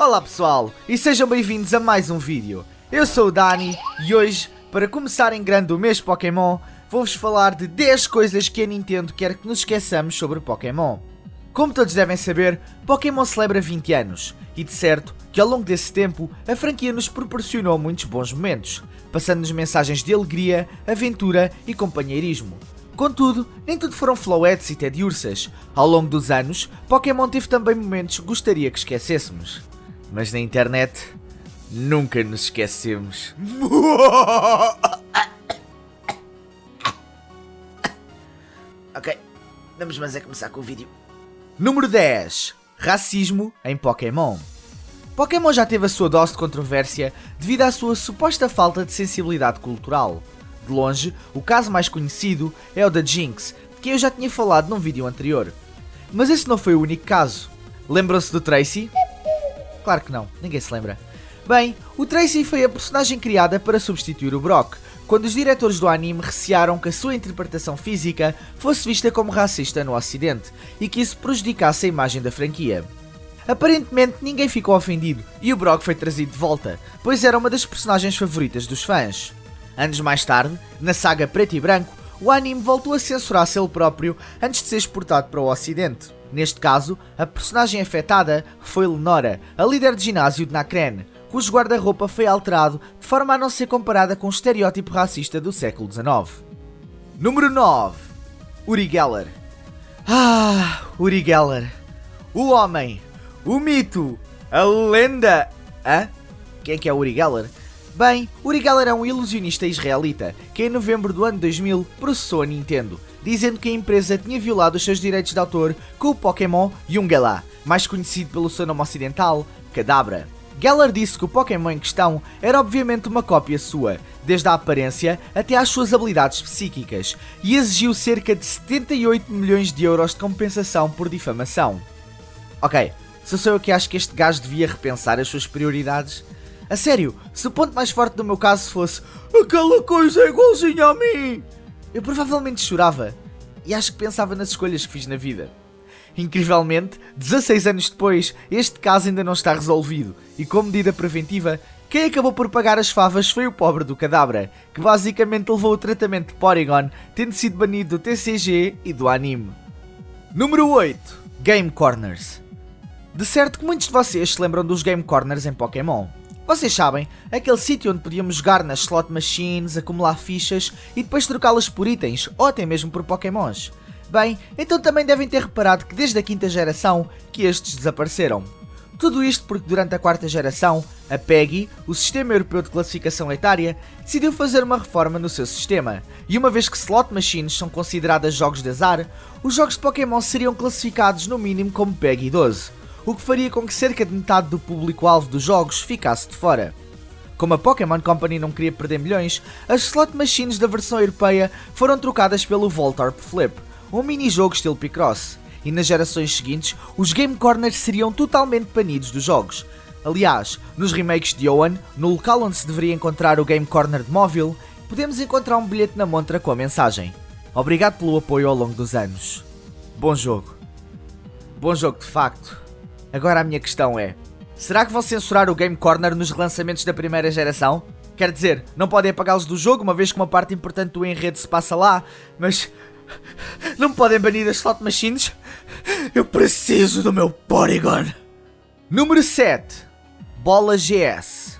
Olá pessoal, e sejam bem-vindos a mais um vídeo. Eu sou o Dani e hoje, para começar em grande o mês Pokémon, vou-vos falar de 10 coisas que a Nintendo quer que nos esqueçamos sobre Pokémon. Como todos devem saber, Pokémon celebra 20 anos, e de certo que ao longo desse tempo a franquia nos proporcionou muitos bons momentos, passando-nos mensagens de alegria, aventura e companheirismo. Contudo, nem tudo foram flowets e tediursas. Ao longo dos anos, Pokémon teve também momentos que gostaria que esquecêssemos. Mas na internet, nunca nos esquecemos. Ok, vamos mas começar com o vídeo. Número 10. Racismo em Pokémon. Pokémon já teve a sua dose de controvérsia devido à sua suposta falta de sensibilidade cultural. De longe, o caso mais conhecido é o da Jynx, de quem eu já tinha falado num vídeo anterior. Mas esse não foi o único caso. Lembram-se do Tracy? Claro que não, ninguém se lembra. Bem, o Tracy foi a personagem criada para substituir o Brock, quando os diretores do anime recearam que a sua interpretação física fosse vista como racista no ocidente e que isso prejudicasse a imagem da franquia. Aparentemente ninguém ficou ofendido e o Brock foi trazido de volta, pois era uma das personagens favoritas dos fãs. Anos mais tarde, na saga Preto e Branco, o anime voltou a censurar-se ele próprio antes de ser exportado para o ocidente. Neste caso, a personagem afetada foi Lenora, a líder de ginásio de Nakren, cujo guarda-roupa foi alterado de forma a não ser comparada com o estereótipo racista do século XIX. Número 9. Uri Geller. Uri Geller. O homem, o mito, a lenda. Quem é Uri Geller? Bem, Uri Geller é um ilusionista israelita que em novembro do ano 2000 processou a Nintendo, dizendo que a empresa tinha violado os seus direitos de autor com o Pokémon Yungala, mais conhecido pelo seu nome ocidental, Kadabra. Geller disse que o Pokémon em questão era obviamente uma cópia sua, desde a aparência até às suas habilidades psíquicas, e exigiu cerca de 78 milhões de euros de compensação por difamação. Ok, sou eu que acho que este gajo devia repensar as suas prioridades? A sério, se o ponto mais forte do meu caso fosse aquela coisa é igualzinha a mim, eu provavelmente chorava, e acho que pensava nas escolhas que fiz na vida. Incrivelmente, 16 anos depois, este caso ainda não está resolvido, e como medida preventiva, quem acabou por pagar as favas foi o pobre do Kadabra, que basicamente levou o tratamento de Porygon, tendo sido banido do TCG e do anime. Número 8. Game Corners. De certo que muitos de vocês se lembram dos Game Corners em Pokémon. Vocês sabem, aquele sítio onde podíamos jogar nas slot machines, acumular fichas e depois trocá-las por itens ou até mesmo por Pokémons. Bem, então também devem ter reparado que desde a 5ª geração que estes desapareceram. Tudo isto porque durante a 4ª geração, a PEGI, o Sistema Europeu de Classificação Etária, decidiu fazer uma reforma no seu sistema, e uma vez que slot machines são consideradas jogos de azar, os jogos de Pokémon seriam classificados no mínimo como PEGI 12. O que faria com que cerca de metade do público-alvo dos jogos ficasse de fora. Como a Pokémon Company não queria perder milhões, as slot machines da versão europeia foram trocadas pelo Voltorb Flip, um mini-jogo estilo Picross, e nas gerações seguintes os Game Corners seriam totalmente banidos dos jogos. Aliás, nos remakes de Yoan, no local onde se deveria encontrar o Game Corner de móvel, podemos encontrar um bilhete na montra com a mensagem: obrigado pelo apoio ao longo dos anos. Bom jogo. Bom jogo de facto. Agora a minha questão é, será que vão censurar o Game Corner nos relançamentos da primeira geração? Quer dizer, não podem apagá-los do jogo, uma vez que uma parte importante do enredo se passa lá, mas não podem banir as slot machines? Eu preciso do meu Porygon! Número 7. Bola GS.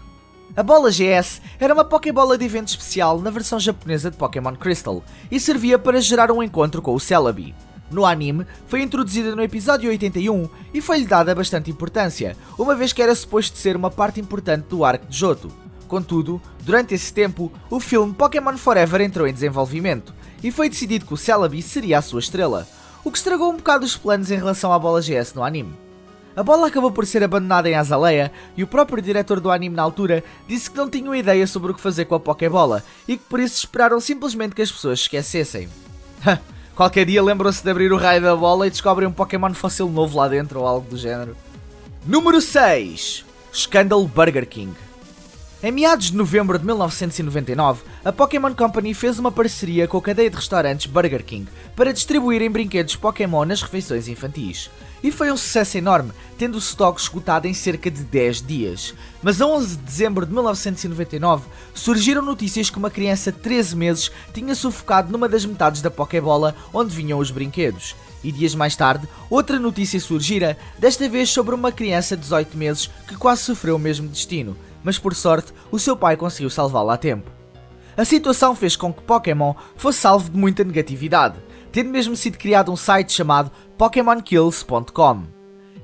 A Bola GS era uma Pokébola de evento especial na versão japonesa de Pokémon Crystal e servia para gerar um encontro com o Celebi. No anime, foi introduzida no episódio 81 e foi-lhe dada bastante importância, uma vez que era suposto ser uma parte importante do arco de Johto. Contudo, durante esse tempo, o filme Pokémon Forever entrou em desenvolvimento e foi decidido que o Celebi seria a sua estrela, o que estragou um bocado os planos em relação à Bola GS no anime. A bola acabou por ser abandonada em Azalea e o próprio diretor do anime na altura disse que não tinham ideia sobre o que fazer com a Pokébola e que por isso esperaram simplesmente que as pessoas se esquecessem. Qualquer dia lembram-se de abrir o raio da bola e descobrem um Pokémon fóssil novo lá dentro ou algo do género. Número 6. Escândalo Burger King. Em meados de novembro de 1999, a Pokémon Company fez uma parceria com a cadeia de restaurantes Burger King para distribuírem brinquedos Pokémon nas refeições infantis. E foi um sucesso enorme, tendo o estoque esgotado em cerca de 10 dias. Mas a 11 de dezembro de 1999, surgiram notícias que uma criança de 13 meses tinha sufocado numa das metades da Pokébola onde vinham os brinquedos. E dias mais tarde, outra notícia surgira, desta vez sobre uma criança de 18 meses que quase sofreu o mesmo destino. Mas por sorte, o seu pai conseguiu salvá-la a tempo. A situação fez com que Pokémon fosse alvo de muita negatividade, tendo mesmo sido criado um site chamado PokémonKills.com.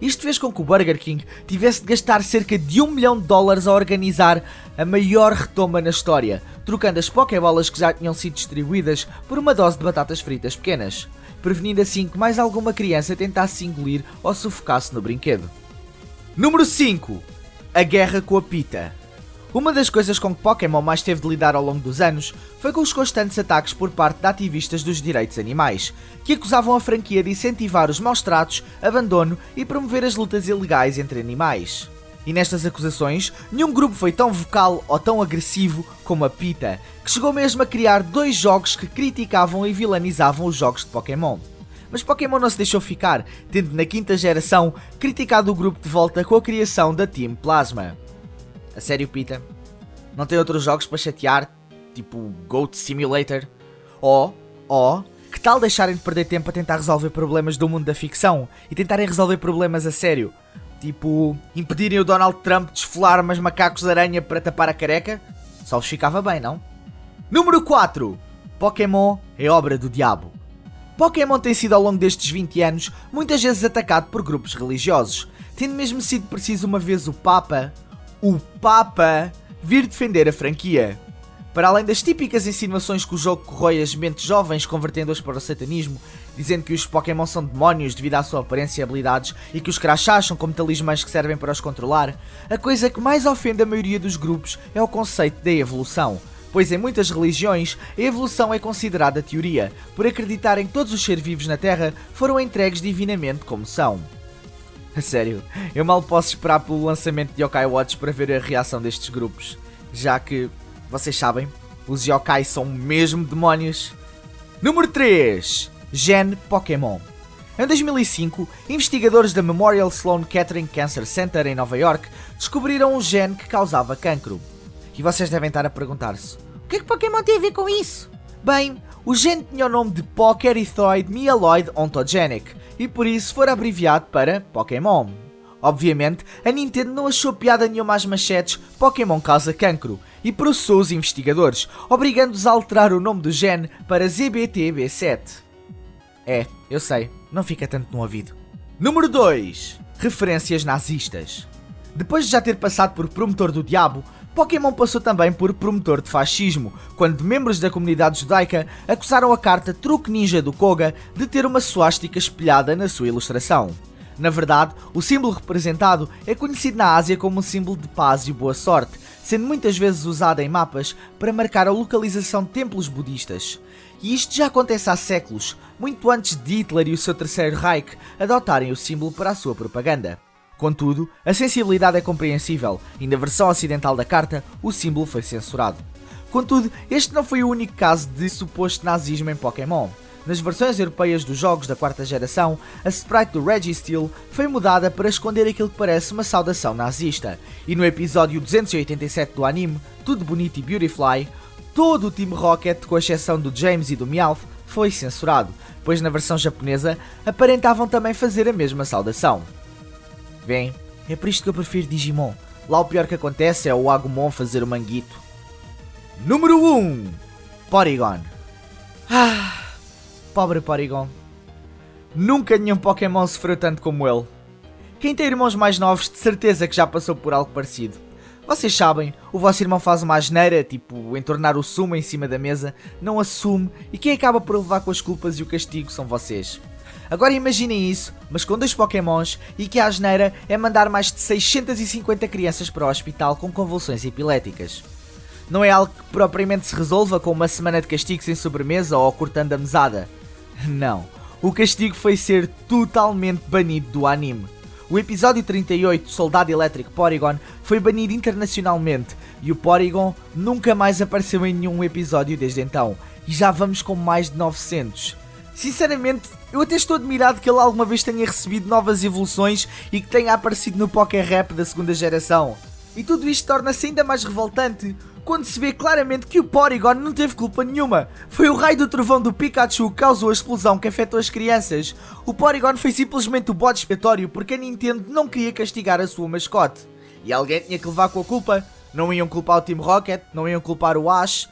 Isto fez com que o Burger King tivesse de gastar cerca de $1 milhão a organizar a maior retoma na história, trocando as Pokébolas que já tinham sido distribuídas por uma dose de batatas fritas pequenas, prevenindo assim que mais alguma criança tentasse engolir ou sufocasse no brinquedo. Número 5. A guerra com a Pita. Uma das coisas com que Pokémon mais teve de lidar ao longo dos anos foi com os constantes ataques por parte de ativistas dos direitos animais, que acusavam a franquia de incentivar os maus tratos, abandono e promover as lutas ilegais entre animais. E nestas acusações, nenhum grupo foi tão vocal ou tão agressivo como a Pita, que chegou mesmo a criar 2 jogos que criticavam e vilanizavam os jogos de Pokémon. Mas Pokémon não se deixou ficar, tendo na 5ª geração criticado o grupo de volta com a criação da Team Plasma. A sério, Pita? Não tem outros jogos para chatear? Tipo Goat Simulator? Ou, que tal deixarem de perder tempo a tentar resolver problemas do mundo da ficção e tentarem resolver problemas a sério? Tipo, impedirem o Donald Trump de esfolar umas macacos-aranha para tapar a careca? Só vos ficava bem, não? Número 4. Pokémon é obra do diabo. Pokémon tem sido ao longo destes 20 anos muitas vezes atacado por grupos religiosos, tendo mesmo sido preciso uma vez o Papa vir defender a franquia. Para além das típicas insinuações que o jogo corrói as mentes jovens convertendo-os para o satanismo, dizendo que os Pokémon são demónios devido à sua aparência e habilidades e que os crachás são como talismãs que servem para os controlar, a coisa que mais ofende a maioria dos grupos é o conceito da evolução. Pois em muitas religiões, a evolução é considerada teoria, por acreditarem que todos os seres vivos na Terra foram entregues divinamente como são. A sério, eu mal posso esperar pelo lançamento de Yokai Watch para ver a reação destes grupos, já que, vocês sabem, os yokai são mesmo demónios. Número 3. Gen Pokémon. Em 2005, investigadores da Memorial Sloan Kettering Cancer Center em Nova York descobriram um gene que causava cancro. E vocês devem estar a perguntar-se, o que é que Pokémon tem a ver com isso? Bem, o gene tinha o nome de Pokerythoid Myeloid Ontogenic e por isso foi abreviado para Pokémon. Obviamente, a Nintendo não achou piada nenhuma às manchetes Pokémon causa cancro e processou os investigadores, obrigando-os a alterar o nome do gene para ZBTB7. Eu sei, não fica tanto no ouvido. Número 2. Referências nazistas. Depois de já ter passado por promotor do diabo, Pokémon passou também por promotor de fascismo, quando membros da comunidade judaica acusaram a carta Truque Ninja do Koga de ter uma suástica espelhada na sua ilustração. Na verdade, o símbolo representado é conhecido na Ásia como um símbolo de paz e boa sorte, sendo muitas vezes usado em mapas para marcar a localização de templos budistas. E isto já acontece há séculos, muito antes de Hitler e o seu Terceiro Reich adotarem o símbolo para a sua propaganda. Contudo, a sensibilidade é compreensível e na versão ocidental da carta, o símbolo foi censurado. Contudo, este não foi o único caso de suposto nazismo em Pokémon. Nas versões europeias dos jogos da 4ª geração, a sprite do Registeel foi mudada para esconder aquilo que parece uma saudação nazista, e no episódio 287 do anime, Tudo Bonito e Beautifly, todo o Team Rocket, com exceção do James e do Meowth, foi censurado, pois na versão japonesa aparentavam também fazer a mesma saudação. Bem, é por isto que eu prefiro Digimon. Lá o pior que acontece é o Agumon fazer o manguito. Número 1. Porygon. Pobre Porygon. Nunca nenhum Pokémon sofreu tanto como ele. Quem tem irmãos mais novos de certeza que já passou por algo parecido. Vocês sabem, o vosso irmão faz uma asneira, tipo entornar o sumo em cima da mesa, não assume e quem acaba por levar com as culpas e o castigo são vocês. Agora imaginem isso, mas com 2 Pokémons e que a asneira é mandar mais de 650 crianças para o hospital com convulsões epiléticas. Não é algo que propriamente se resolva com uma semana de castigo sem sobremesa ou cortando a mesada. Não, o castigo foi ser totalmente banido do anime. O episódio 38, Soldado Elétrico Porygon, foi banido internacionalmente e o Porygon nunca mais apareceu em nenhum episódio desde então. E já vamos com mais de 900. Sinceramente, eu até estou admirado que ele alguma vez tenha recebido novas evoluções e que tenha aparecido no Poké Rap da segunda geração. E tudo isto torna-se ainda mais revoltante quando se vê claramente que o Porygon não teve culpa nenhuma. Foi o raio do trovão do Pikachu que causou a explosão que afetou as crianças. O Porygon foi simplesmente o bode expiatório porque a Nintendo não queria castigar a sua mascote. E alguém tinha que levar com a culpa. Não iam culpar o Team Rocket, não iam culpar o Ash.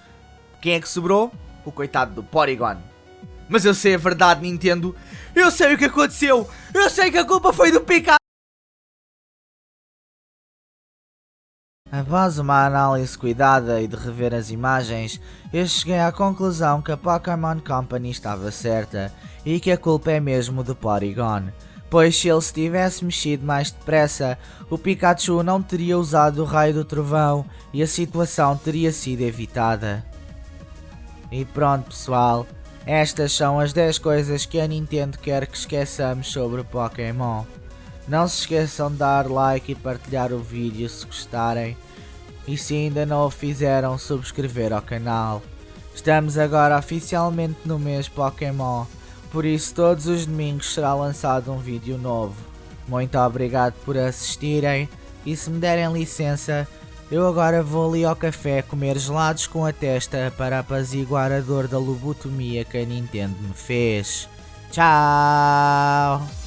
Quem é que sobrou? O coitado do Porygon. Mas eu sei a verdade, Nintendo. Eu sei o que aconteceu. Eu sei que a culpa foi do Pikachu. Após uma análise cuidada e de rever as imagens, eu cheguei à conclusão que a Pokémon Company estava certa e que a culpa é mesmo do Porygon. Pois se ele se tivesse mexido mais depressa, o Pikachu não teria usado o raio do trovão e a situação teria sido evitada. E pronto pessoal, estas são as 10 coisas que a Nintendo quer que esqueçamos sobre o Pokémon. Não se esqueçam de dar like e partilhar o vídeo se gostarem. E se ainda não o fizeram, subscrever ao canal. Estamos agora oficialmente no mês Pokémon, por isso todos os domingos será lançado um vídeo novo. Muito obrigado por assistirem e se me derem licença, eu agora vou ali ao café comer gelados com a testa para apaziguar a dor da lobotomia que a Nintendo me fez. Tchau!